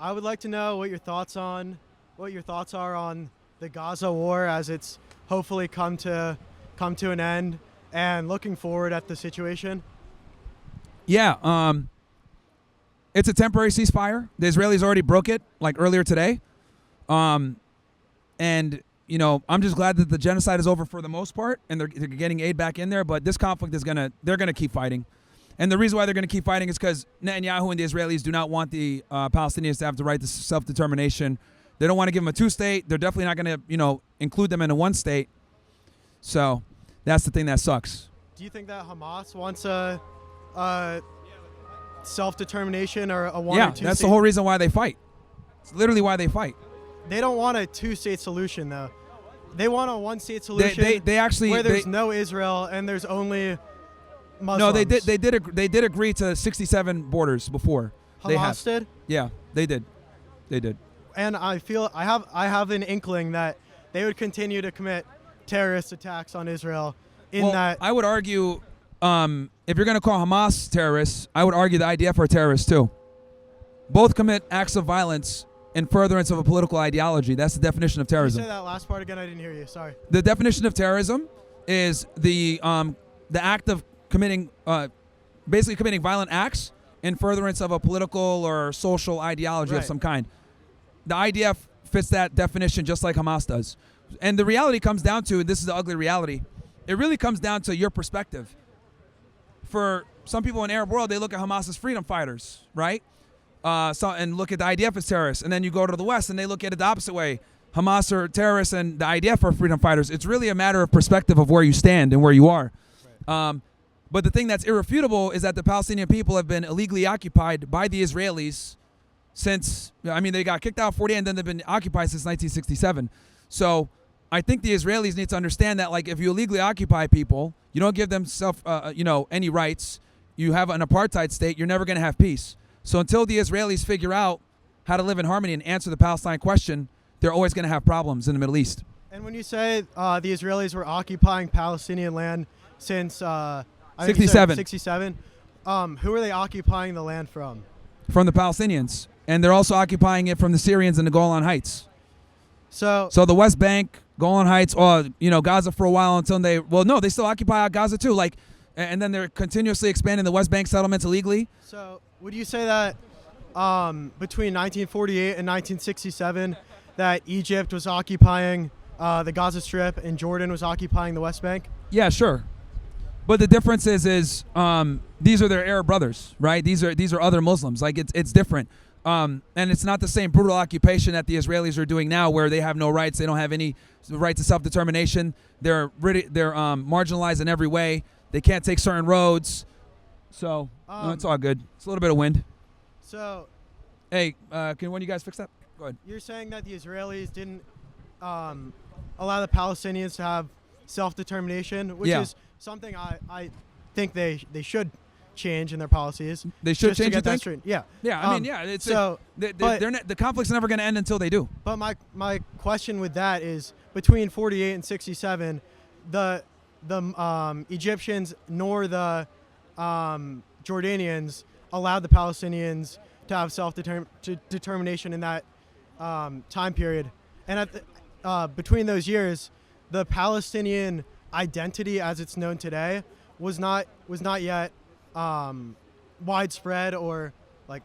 I would like to know what your thoughts are on the Gaza war as it's hopefully come to an end, and looking forward at the situation. Yeah, it's a temporary ceasefire. The Israelis already broke it like earlier today, and I'm just glad that the genocide is over for the most part, and they're getting aid back in there. But this conflict they're gonna keep fighting, and the reason why they're gonna keep fighting is because Netanyahu and the Israelis do not want the Palestinians to have the right to self-determination. They don't want to give them a two-state. They're definitely not gonna include them in a one-state. So that's the thing that sucks. Do you think that Hamas wants a self-determination or a one or two? Yeah, that's the whole reason why they fight. It's literally why they fight. They don't want a two-state solution, though. They want a one-state solution. They actually where there's no Israel and there's only Muslims. No, they did agree to 67 borders before. Hamas did? Yeah, they did. They did. And I feel I have an inkling that they would continue to commit terrorist attacks on Israel. I would argue, if you're going to call Hamas terrorists, I would argue the IDF are terrorists too. Both commit acts of violence in furtherance of a political ideology. That's the definition of terrorism. Can you say that last part again? I didn't hear you. Sorry. The definition of terrorism is the act of committing, basically committing violent acts in furtherance of a political or social ideology of some kind. The IDF fits that definition just like Hamas does. And the reality comes down to, and this is the ugly reality, it really comes down to your perspective. For some people in the Arab world, they look at Hamas as freedom fighters, right? And look at the IDF as terrorists. And then you go to the West and they look at it the opposite way. Hamas are terrorists and the IDF are freedom fighters. It's really a matter of perspective of where you stand and where you are. Right. But the thing that's irrefutable is that the Palestinian people have been illegally occupied by the Israelis since, they got kicked out in 48 and then they've been occupied since 1967. So I think the Israelis need to understand that, like, if you illegally occupy people, you don't give them any rights, you have an apartheid state, you're never going to have peace. So until the Israelis figure out how to live in harmony and answer the Palestine question, they're always going to have problems in the Middle East. And when you say the Israelis were occupying Palestinian land since 67, who are they occupying the land from? From the Palestinians. And they're also occupying it from the Syrians in the Golan Heights. So the West Bank, Golan Heights, or Gaza for a while until they still occupy Gaza too. And then they're continuously expanding the West Bank settlements illegally. So would you say that between 1948 and 1967, that Egypt was occupying the Gaza Strip and Jordan was occupying the West Bank? Yeah, sure. But the difference is these are their Arab brothers, right? These are other Muslims. Like it's different. And it's not the same brutal occupation that the Israelis are doing now, where they have no rights. They don't have any right to self-determination. They're marginalized in every way. They can't take certain roads. So it's all good. It's a little bit of wind. So, hey, can one of you guys fix that? Go ahead. You're saying that the Israelis didn't allow the Palestinians to have self-determination, which is something I think they should change in their policies. They should change, you think? Yeah. Yeah, it's the conflict's never going to end until they do. But my question with that is, between 48 and 67, the Egyptians nor the Jordanians allowed the Palestinians to have self-determination in that time period. And between those years, the Palestinian identity, as it's known today, was not yet widespread or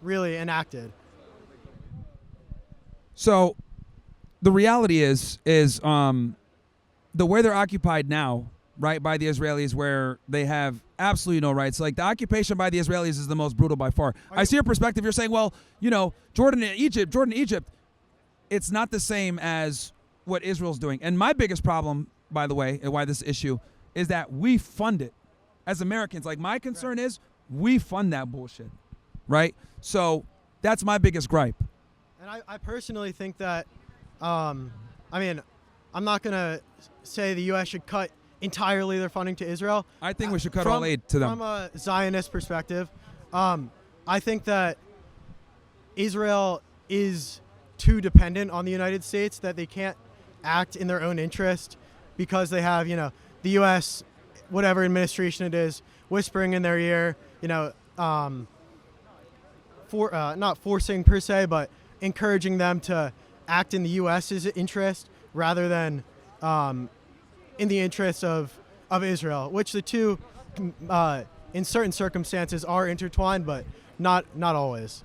really enacted. So the reality is the way they're occupied now, right, by the Israelis, where they have absolutely no rights. Like, the occupation by the Israelis is the most brutal by far. I see your perspective. You're saying, well, Jordan and Egypt, it's not the same as what Israel's doing. And my biggest problem, by the way, and why this issue, is that we fund it as Americans. Like, my concern is we fund that bullshit, right? So that's my biggest gripe. And I personally think that, I'm not going to say the U.S. should cut entirely their funding to Israel. I think we should cut all aid to them. From a Zionist perspective, I think that Israel is too dependent on the United States, that they can't act in their own interest because they have, the U.S., whatever administration it is, whispering in their ear, not forcing per se, but encouraging them to act in the U.S.'s interest rather than in the interest of Israel, which the two, in certain circumstances, are intertwined, but not always.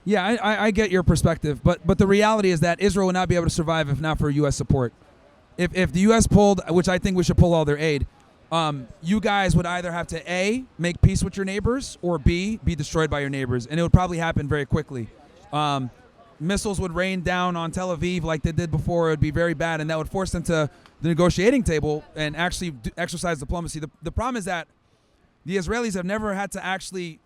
Yeah, I get your perspective, but the reality is that Israel would not be able to survive if not for U.S. support. If the U.S. pulled, which I think we should pull all their aid, you guys would either have to A, make peace with your neighbors, or B, be destroyed by your neighbors, and it would probably happen very quickly. Missiles would rain down on Tel Aviv like they did before. It would be very bad, and that would force them to the negotiating table and actually exercise diplomacy. The problem is that the Israelis have never had to actually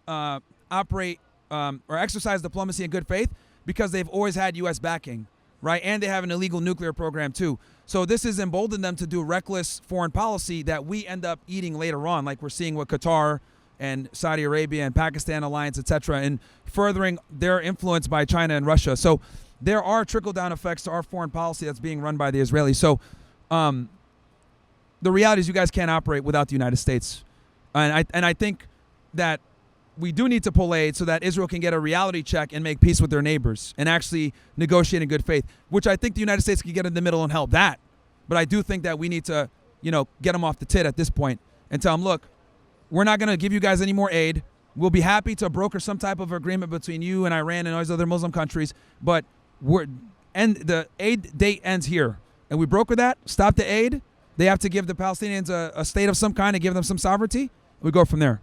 operate or exercise diplomacy in good faith because they've always had U.S. backing, right? And they have an illegal nuclear program too. So this has emboldened them to do reckless foreign policy that we end up eating later on, like we're seeing with Qatar and Saudi Arabia and Pakistan alliance, etc., and furthering their influence by China and Russia. So there are trickle-down effects to our foreign policy that's being run by the Israelis. So the reality is you guys can't operate without the United States. And I think that we do need to pull aid so that Israel can get a reality check and make peace with their neighbors and actually negotiate in good faith, which I think the United States can get in the middle and help that. But I do think that we need to, get them off the tit at this point and tell them, look, we're not going to give you guys any more aid. We'll be happy to broker some type of agreement between you and Iran and all these other Muslim countries, but the aid date ends here. And we broker that, stop the aid. They have to give the Palestinians a state of some kind and give them some sovereignty. We go from there.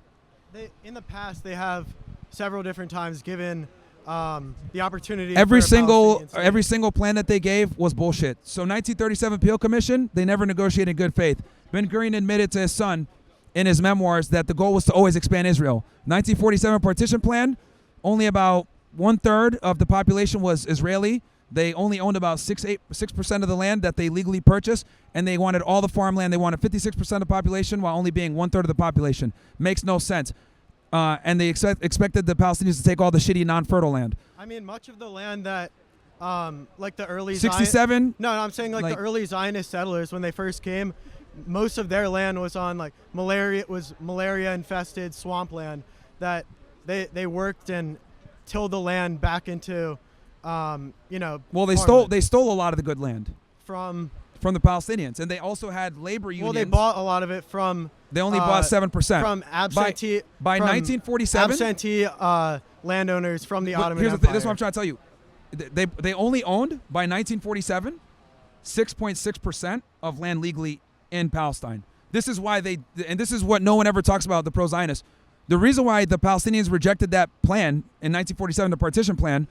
In the past, they have several different times given the opportunity. Every single plan that they gave was bullshit. So 1937 Peel Commission, they never negotiated in good faith. Ben Gurion admitted to his son in his memoirs that the goal was to always expand Israel. 1947 partition plan, only about 1/3 of the population was Israeli. They only owned about 6% of the land that they legally purchased, and they wanted all the farmland. They wanted 56% of the population while only being 1/3 of the population. Makes no sense. And they expected the Palestinians to take all the shitty non-fertile land. I mean, much of the land that, like the early 67. No, I'm saying like the early Zionist settlers when they first came, most of their land was on like malaria-infested swampland that they worked and tilled the land back into. Well, they stole a lot of the good land from the Palestinians, and they also had labor unions. Well, they bought a lot of it from. They only bought 7% from absentee by 1947. Absentee landowners from the Ottoman Empire. This is what I'm trying to tell you. They only owned by 1947 6.6% of land legally in Palestine. This is why and this is what no one ever talks about, the pro-Zionists. The reason why the Palestinians rejected that plan in 1947, the partition plan,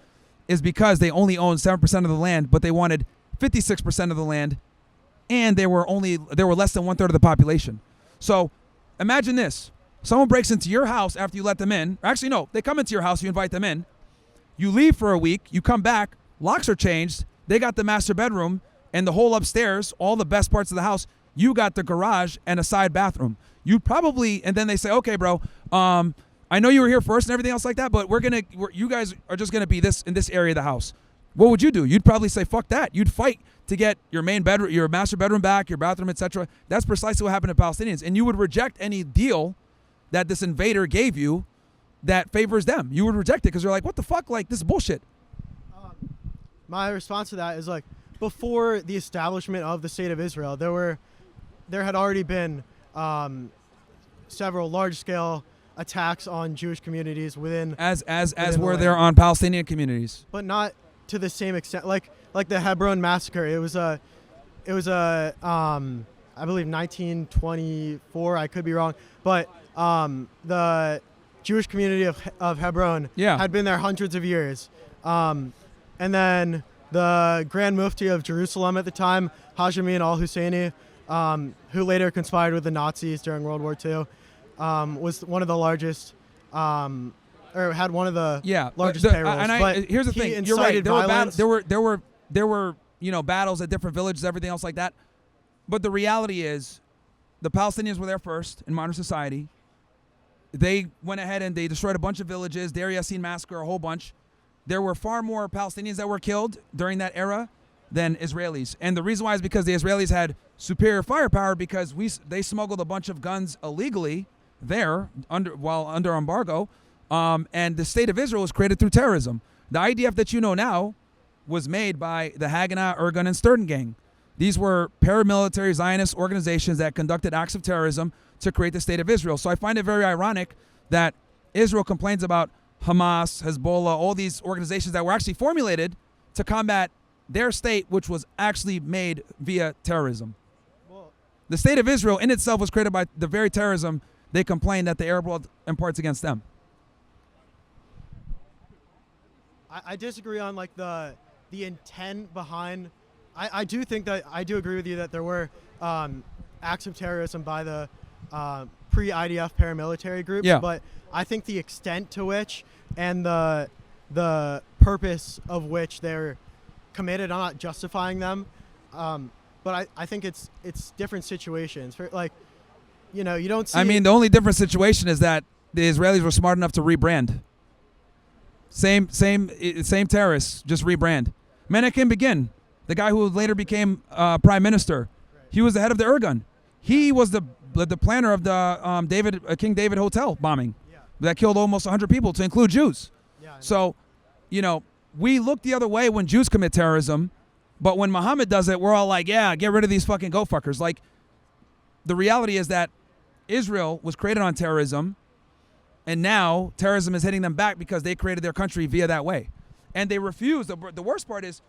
is because they only owned 7% of the land, but they wanted 56% of the land, and they were less than 1/3 of the population. So imagine this. Someone breaks into your house after you let them in. Actually, no, they come into your house, you invite them in. You leave for a week, you come back, locks are changed, they got the master bedroom and the whole upstairs, all the best parts of the house. You got the garage and a side bathroom. And then they say, okay, bro, I know you were here first and everything else like that, but you guys are just gonna be in this area of the house. What would you do? You'd probably say, fuck that. You'd fight to get your main bedroom, your master bedroom back, your bathroom, etc. That's precisely what happened to Palestinians. And you would reject any deal that this invader gave you that favors them. You would reject it because you're like, what the fuck? Like, this is bullshit. My response to that is like, before the establishment of the state of Israel, there had already been several large-scale attacks on Jewish communities within were there on Palestinian communities, but not to the same extent. Like the Hebron massacre, it was a I believe 1924. I could be wrong, but the Jewish community of Hebron had been there hundreds of years, and then the Grand Mufti of Jerusalem at the time, Haj Amin al-Husseini, who later conspired with the Nazis during World War II. Was one of the largest, or had one of the largest payrolls. Here's the thing: you're right. There were battles at different villages, everything else like that. But the reality is, the Palestinians were there first in modern society. They went ahead and they destroyed a bunch of villages, Deir Yassin massacre, a whole bunch. There were far more Palestinians that were killed during that era than Israelis, and the reason why is because the Israelis had superior firepower because they smuggled a bunch of guns illegally there under embargo, and the state of Israel was created through terrorism. The IDF that you know now was made by the Haganah, Irgun, and Sturden gang. These were paramilitary Zionist organizations that conducted acts of terrorism to create the state of Israel. So I find it very ironic that Israel complains about Hamas, Hezbollah, all these organizations that were actually formulated to combat their state, which was actually made via terrorism. The state of Israel in itself was created by the very terrorism they complain that the Arab world imparts against them. I disagree on like the intent behind. I do think that I do agree with you that there were acts of terrorism by the pre-IDF paramilitary groups, but I think the extent to which and the purpose of which they're committed, I'm not justifying them, but I think it's different situations. For, like, you know, you don't see. I mean, the only different situation is that the Israelis were smart enough to rebrand. Same terrorists, just rebrand. Menachem Begin, the guy who later became prime minister, he was the head of the Irgun. He was the planner of the King David Hotel bombing that killed almost 100 people, to include Jews. So, you know, we look the other way when Jews commit terrorism, but when Muhammad does it, we're all like, yeah, get rid of these fucking go fuckers. Like, the reality is that Israel was created on terrorism, and now terrorism is hitting them back because they created their country via that way. And they refuse. The worst part is,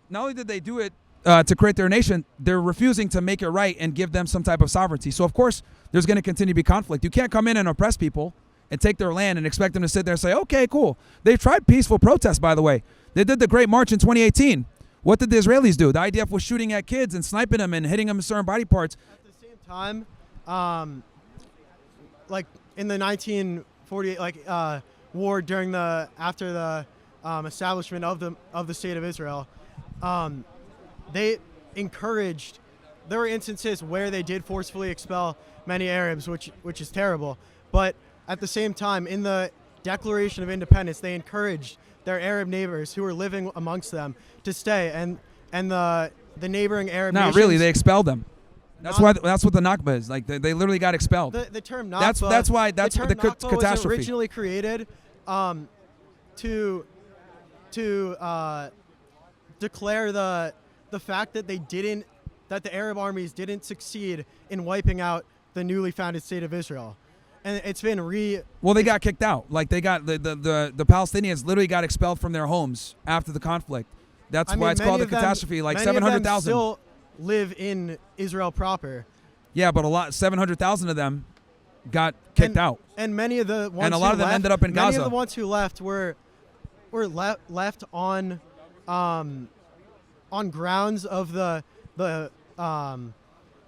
not only did they do it to create their nation, they're refusing to make it right and give them some type of sovereignty. So, of course, there's going to continue to be conflict. You can't come in and oppress people and take their land and expect them to sit there and say, okay, cool. They've tried peaceful protests, by the way. They did the Great March in 2018. What did the Israelis do? The IDF was shooting at kids and sniping them and hitting them in certain body parts. At the same time, like in the 1948 war during after the establishment of the state of Israel, they encouraged. There were instances where they did forcefully expel many Arabs, which is terrible. But at the same time, in the Declaration of Independence, they encouraged their Arab neighbors who were living amongst them to stay, and the neighboring Arab nations. No, really, they expelled them. That's what the Nakba is. Like, they literally got expelled. The term Nakba. That's why the catastrophe was originally created to declare the fact that the Arab armies didn't succeed in wiping out the newly founded state of Israel. And it's been well, they got kicked out. Like, they got the Palestinians literally got expelled from their homes after the conflict. That's why it's called a catastrophe. Like 700,000 still live in Israel proper. Yeah, but 700,000 of them got kicked out. And many of the ones and a lot of them ended up in Gaza. Many of the ones who left were left on grounds of the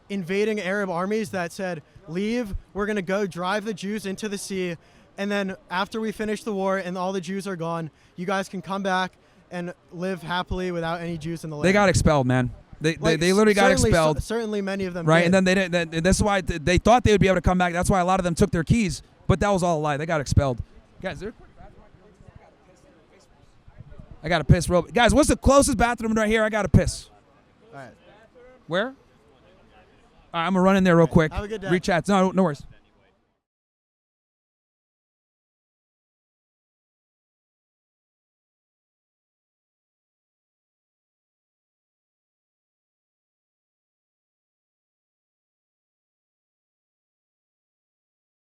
invading Arab armies that said, leave, we're going to go drive the Jews into the sea, and then after we finish the war and all the Jews are gone, you guys can come back and live happily without any Jews in the land. They got expelled, man. They literally got expelled. Certainly many of them right, did. And then they didn't. That's why they thought they would be able to come back. That's why a lot of them took their keys, but that was all a lie. They got expelled. Guys, I got to piss real. Guys, what's the closest bathroom right here? I got to piss. All right. Where? All right, I'm going to run in there real quick. Have a good day. Read chats. No worries.